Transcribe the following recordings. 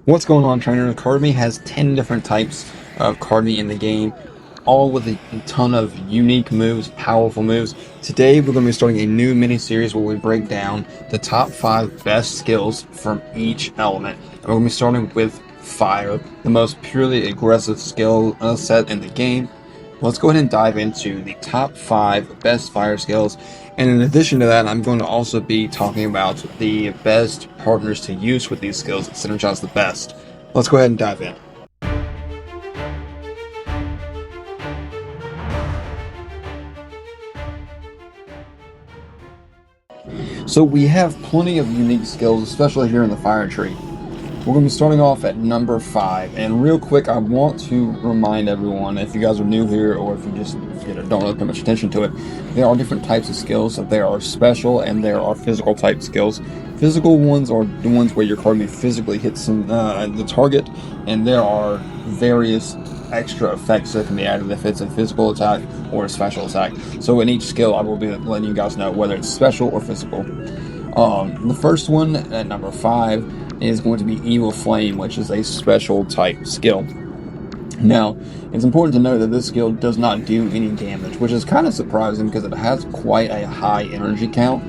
What's going on, trainer? Kardmi has 10 different types of Kardmi in the game, all with a ton of unique moves, powerful moves. Today, we're going to be starting a new mini-series where we break down the top 5 best skills from each element. And we're going to be starting with Fire, the most purely aggressive skill set in the game. Let's go ahead and dive into the top 5 best fire skills. And in addition to that, I'm going to also be talking about the best partners to use with these skills that synergize the best. Let's go ahead and dive in. So we have plenty of unique skills, especially here in the fire tree. We're going to be starting off at number 5, and real quick, I want to remind everyone, if you guys are new here or if you just don't really pay much attention to it, there are different types of skills. There are special and there are physical type skills. Physical ones are the ones where your card physically hits the target, and there are various extra effects that can be added if it's a physical attack or a special attack. So in each skill, I will be letting you guys know whether it's special or physical. The first one at number 5 is going to be Evil Flame, which is a special type skill. Now, it's important to note that this skill does not do any damage, which is kind of surprising because it has quite a high energy count.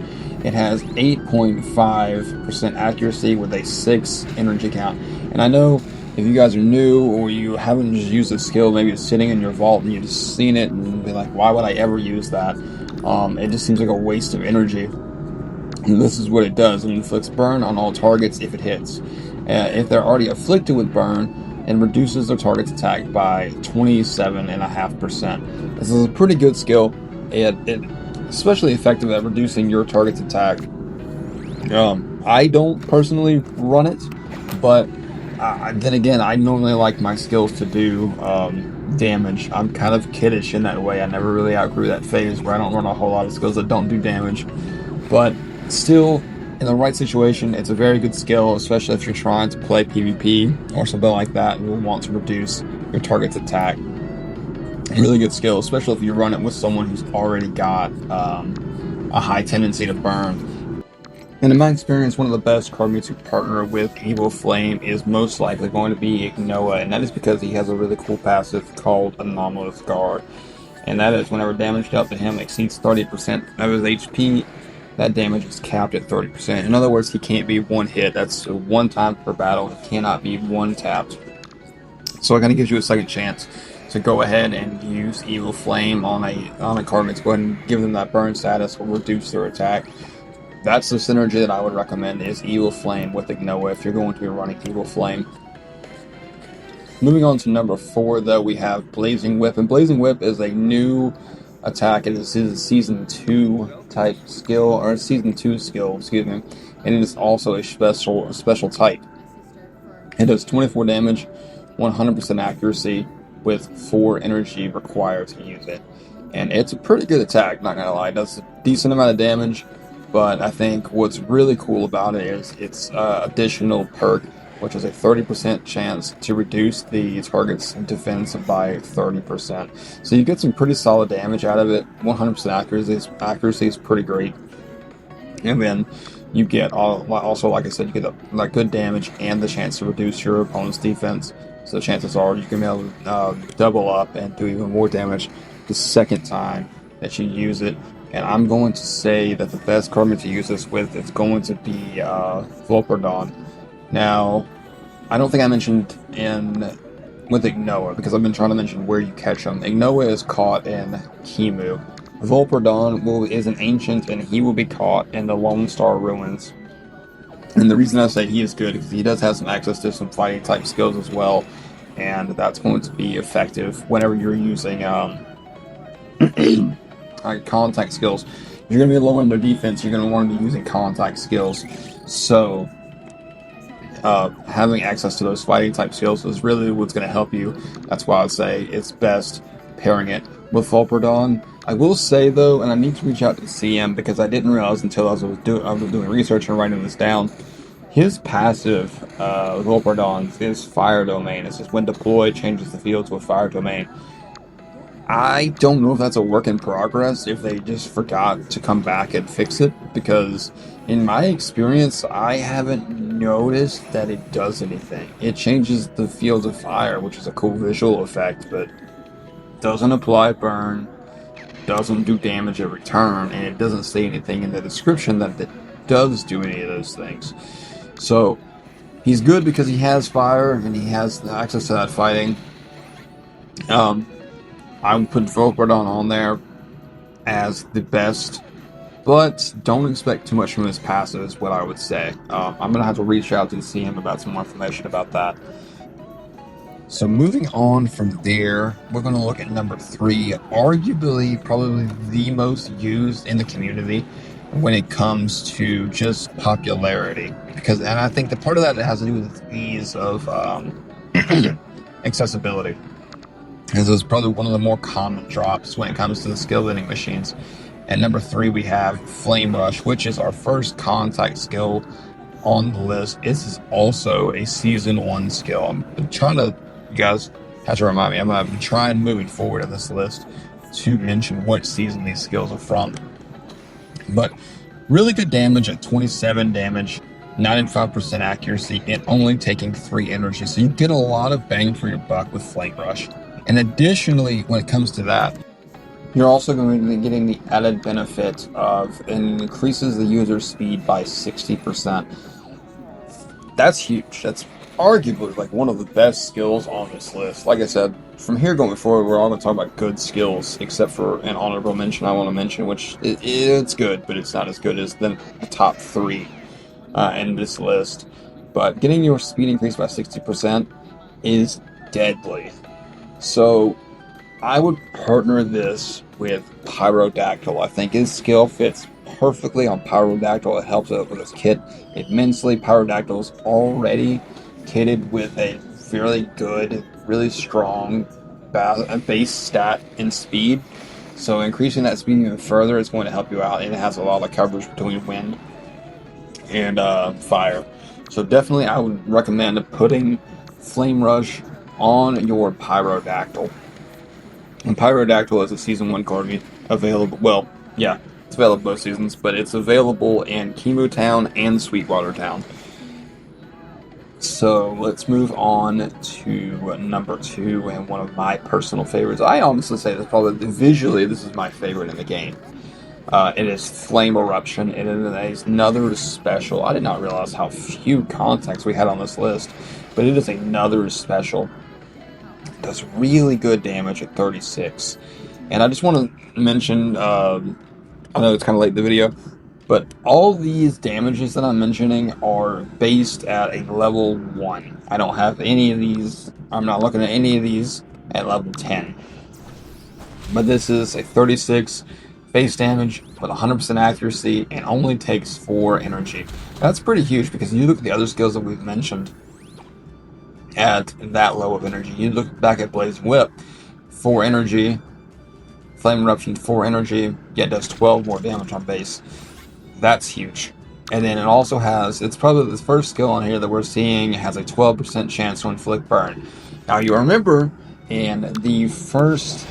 It has 8.5% accuracy with a 6 energy count. And I know if you guys are new or you haven't just used this skill, maybe it's sitting in your vault and you've just seen it and be like, why would I ever use that? It just seems like a waste of energy. And this is what it does. It inflicts burn on all targets if it hits. If they're already afflicted with burn, it reduces their target's attack by 27.5%. This is a pretty good skill. It's especially effective at reducing your target's attack. I don't personally run it, but then again, I normally like my skills to do damage. I'm kind of kiddish in that way. I never really outgrew that phase where I don't run a whole lot of skills that don't do damage. But still, in the right situation, it's a very good skill, especially if you're trying to play PvP or something like that and you want to reduce your target's attack. Really good skill, especially if you run it with someone who's already got a high tendency to burn. And in my experience, one of the best Kardmi to partner with Evil Flame is most likely going to be Ignoa, and that is because he has a really cool passive called Anomalous Guard. And that is whenever damage dealt to him exceeds 30% of his HP, that damage is capped at 30%. In other words, he can't be one hit. That's one time per battle. It cannot be one tapped. So it kind of gives you a second chance to go ahead and use Evil Flame on a card. Go ahead and give them that burn status or reduce their attack. That's the synergy that I would recommend, is Evil Flame with Ignoa if you're going to be running Evil Flame. Moving on to number 4, though, we have Blazing Whip. And Blazing Whip is a new attack. It is a season 2 type skill, or season 2 skill, excuse me, and it is also a special type. It does 24 damage, 100% accuracy, with 4 energy required to use it. And it's a pretty good attack, not gonna lie. It does a decent amount of damage, but I think what's really cool about it is its additional perk, which is a 30% chance to reduce the target's defense by 30%. So you get some pretty solid damage out of it. 100% accuracy is pretty great. And then you get, also, like I said, you get like good damage and the chance to reduce your opponent's defense. So chances are you can be able to double up and do even more damage the second time that you use it. And I'm going to say that the best card to use this with is going to be Volperdon. Now, I don't think I mentioned with Ignoa, because I've been trying to mention where you catch him. Ignoa is caught in Kimu. Volperdon is an ancient, and he will be caught in the Lone Star Ruins. And the reason I say he is good is he does have some access to some fighting type skills as well, and that's going to be effective whenever you're using contact skills. If you're going to be lowering their defense, you're going to want to be using contact skills. So having access to those fighting type skills is really what's going to help you. That's why I say it's best pairing it with Volperdon. I will say though, and I need to reach out to CM because I didn't realize until I was doing research and writing this down, his passive, Volperdon, is Fire Domain. It says when deployed, changes the field to a Fire Domain. I don't know if that's a work in progress, if they just forgot to come back and fix it, because in my experience, I haven't noticed that it does anything. It changes the field of fire, which is a cool visual effect, but doesn't apply burn, doesn't do damage every turn, and it doesn't say anything in the description that it does do any of those things. So, he's good because he has fire and he has the access to that fighting. Um, I would put Volperdon on there as the best, but don't expect too much from his passive, is what I would say. I'm going to have to reach out to see him about some more information about that. So moving on from there, we're going to look at number 3, arguably probably the most used in the community when it comes to just popularity. And I think the part of that has to do with ease of accessibility. This is probably one of the more common drops when it comes to the skill vending machines. At number 3, we have Flame Rush, which is our first contact skill on the list. This is also a Season 1 skill. I'm trying to, you guys have to remind me, I'm going to be trying moving forward in this list to mention what season these skills are from. But really good damage at 27 damage, 95% accuracy, and only taking 3 energy. So you get a lot of bang for your buck with Flame Rush. And additionally, when it comes to that, you're also going to be getting the added benefit of it increases the user's speed by 60%. That's huge. That's arguably like one of the best skills on this list. Like I said, from here going forward, we're all going to talk about good skills, except for an honorable mention I want to mention, which it's good, but it's not as good as the top 3 in this list. But getting your speed increased by 60% is deadly. So I would partner this with Pyrodactyl. I think his skill fits perfectly on Pyrodactyl. It helps out with his kit immensely. Pyrodactyl is already kitted with a fairly good, really strong base stat in speed. So increasing that speed even further is going to help you out. And it has a lot of coverage between wind and fire. So definitely I would recommend putting Flame Rush on your Pyrodactyl. And Pyrodactyl is a Season 1 Kardmi available. Well, yeah, it's available both seasons, but it's available in Chemo Town and Sweetwater Town. So let's move on to number 2 and one of my personal favorites. I honestly say this probably visually this is my favorite in the game. It is Flame Eruption. It is another special. I did not realize how few contacts we had on this list, but it is another special. It does really good damage at 36. And I just want to mention, I know it's kind of late in the video, but all these damages that I'm mentioning are based at a level 1. I don't have any of these, I'm not looking at any of these at level 10. But this is a 36 base damage with 100% accuracy and only takes 4 energy. That's pretty huge because you look at the other skills that we've mentioned at that low of energy. You look back at Blazing Whip, 4 energy, Flame Eruption 4 energy, yet does 12 more damage on base. That's huge. And then it also has, it's probably the first skill on here that we're seeing has a 12% chance to inflict burn. Now you remember in the first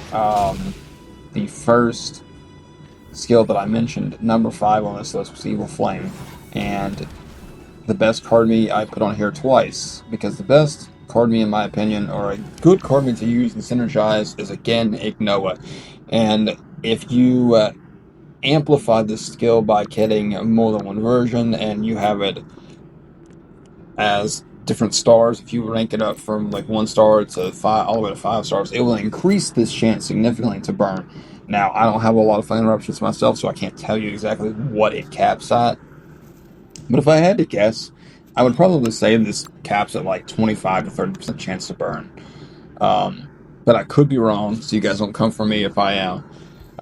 skill that I mentioned, number 5 on this list was Evil Flame. And the best Kardmi I put on here twice, because the best Kardmi, in my opinion, or a good Kardmi to use and synergize, is again Ignoa. And if you amplify this skill by getting more than one version, and you have it as different stars, if you rank it up from like 1 star to 5, all the way to 5 stars, it will increase this chance significantly to burn. Now, I don't have a lot of flame eruptions myself, so I can't tell you exactly what it caps at. But if I had to guess, I would probably say this caps at like 25 to 30% chance to burn. But I could be wrong, so you guys don't come for me if I am.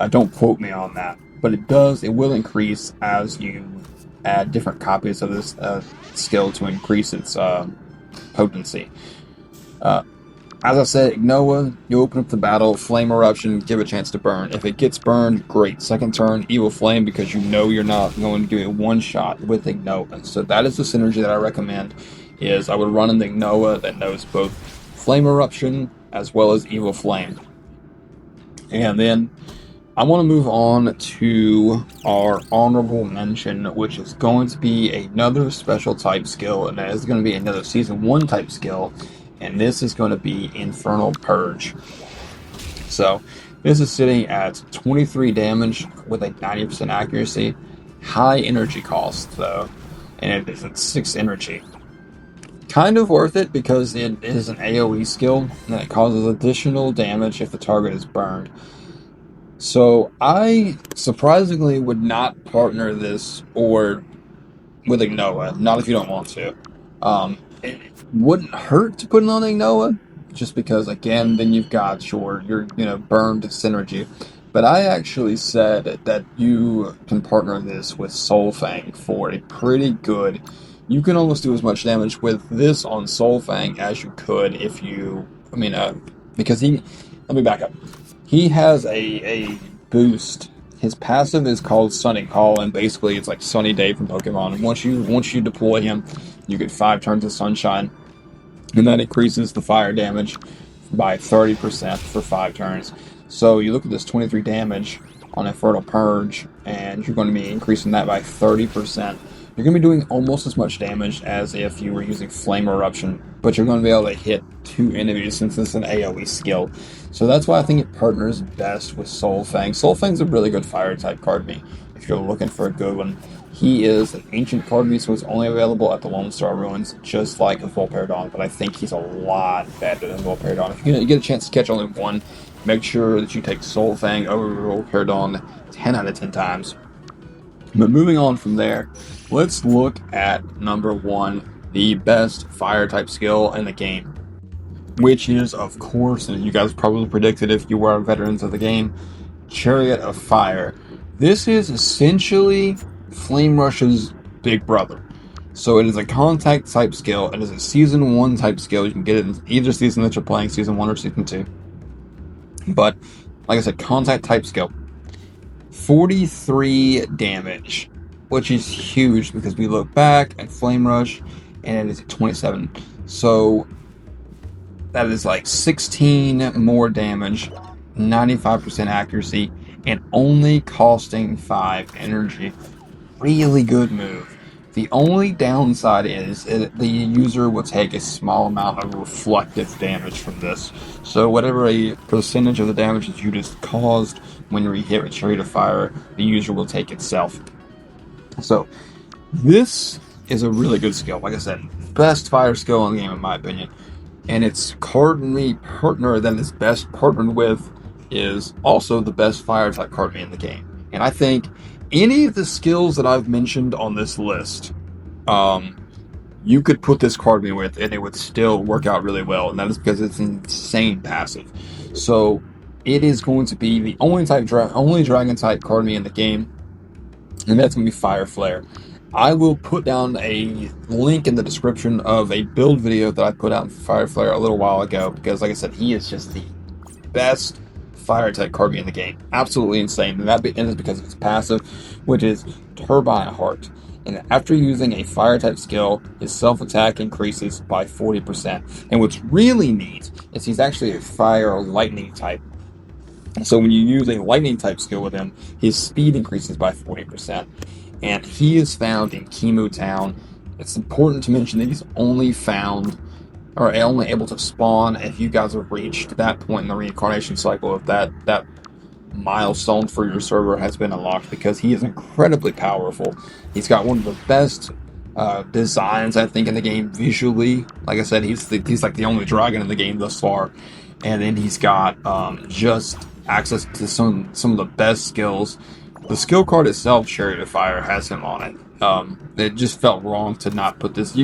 Don't quote me on that. But it will increase as you add different copies of this skill to increase its potency. As I said, Ignoa, you open up the battle, Flame Eruption, give a chance to burn. If it gets burned, great. Second turn, Evil Flame, because you know you're not going to do a one-shot with Ignoa. So that is the synergy that I recommend, is I would run an Ignoa that knows both Flame Eruption as well as Evil Flame. And then I want to move on to our honorable mention, which is going to be another special type skill, and that is going to be another Season 1 type skill, and this is going to be Infernal Purge. So, this is sitting at 23 damage with a 90% accuracy, high energy cost though, and it is at 6 energy. Kind of worth it because it is an AoE skill, and it causes additional damage if the target is burned. So I surprisingly would not partner this or with Ignoa, not if you don't want to. It wouldn't hurt to put it on Ignoa, just because again, then you've got your burned synergy. But I actually said that you can partner this with Soulfang for a pretty good. You can almost do as much damage with this on Soulfang as you could if you. Because he. Let me back up. He has a boost. His passive is called Sunny Call, and basically it's like Sunny Day from Pokemon. And once you deploy him, you get 5 turns of Sunshine, and that increases the fire damage by 30% for 5 turns. So you look at this 23 damage on Infernal Purge, and you're going to be increasing that by 30%. You're going to be doing almost as much damage as if you were using Flame Eruption, but you're going to be able to hit 2 enemies since it's an AoE skill. So that's why I think it partners best with Soulfang. Soulfang's a really good fire-type Kardmi if you're looking for a good one. He is an ancient Kardmi, so he's only available at the Lone Star Ruins, just like a Volperidon, but I think he's a lot better than Volperidon. If you get a chance to catch only one, make sure that you take Soulfang over Volperidon 10 out of 10 times. But moving on from there, let's look at number 1, the best fire-type skill in the game, which is, of course, and you guys probably predicted if you were veterans of the game, Chariot of Fire. This is essentially Flame Rush's big brother. So it is a contact type skill. It is a Season 1 type skill. You can get it in either season that you're playing, Season 1 or Season 2. But, like I said, contact type skill. 43 damage, which is huge because we look back at Flame Rush and it is at 27. So that is like 16 more damage, 95% accuracy, and only costing 5 energy. Really good move. The only downside is the user will take a small amount of reflective damage from this. So whatever a percentage of the damage that you just caused when you hit with Chariot of Fire, the user will take itself. So this is a really good skill. Like I said, best fire skill in the game in my opinion. And its Kardmi partner that is best partnered with is also the best fire type Kardmi in the game. And I think any of the skills that I've mentioned on this list, you could put this Kardmi with and it would still work out really well. And that is because it's insane passive. So it is going to be the only dragon type Kardmi in the game, and that's going to be Fire Flare. I will put down a link in the description of a build video that I put out in Fire Flare a little while ago, because like I said, he is just the best fire type Kardmi in the game. Absolutely insane. And that is because of his passive, which is Turbine Heart. And after using a fire type skill, his self-attack increases by 40%. And what's really neat is he's actually a fire or lightning type. So when you use a lightning type skill with him, his speed increases by 40%. And he is found in Kimu Town. It's important to mention that he's only found, or only able to spawn if you guys have reached that point in the reincarnation cycle, if that milestone for your server has been unlocked, because he is incredibly powerful. He's got one of the best designs, I think, in the game visually. Like I said, he's like the only dragon in the game thus far. And then he's got just access to some of the best skills. The skill card itself, Chariot of Fire, has him on it. It just felt wrong to not put this.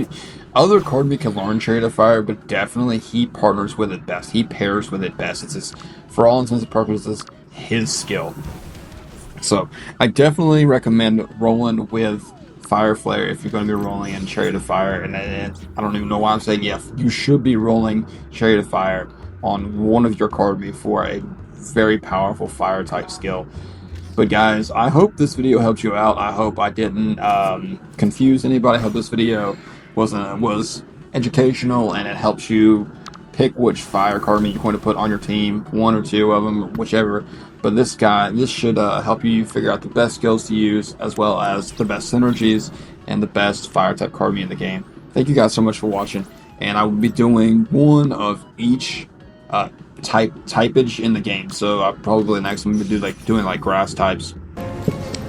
Other Kardmi can learn Chariot of Fire, but definitely he partners with it best. He pairs with it best. It's just, for all intents and purposes, his skill. So I definitely recommend rolling with Fire Flare if you're going to be rolling in Chariot of Fire. And I don't even know why I'm saying you should be rolling Chariot of Fire on one of your Kardmi for a very powerful fire type skill. But guys, I hope this video helped you out. I hope I didn't confuse anybody. I hope this video was educational and it helps you pick which fire Kardmi you're going to put on your team, one or two of them, whichever. But this should help you figure out the best skills to use, as well as the best synergies and the best fire type Kardmi in the game. Thank you guys so much for watching, and I will be doing one of each typage in the game. So probably next one we'll be doing like grass types.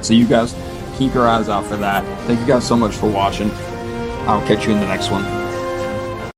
So you guys keep your eyes out for that. Thank you guys so much for watching. I'll catch you in the next one.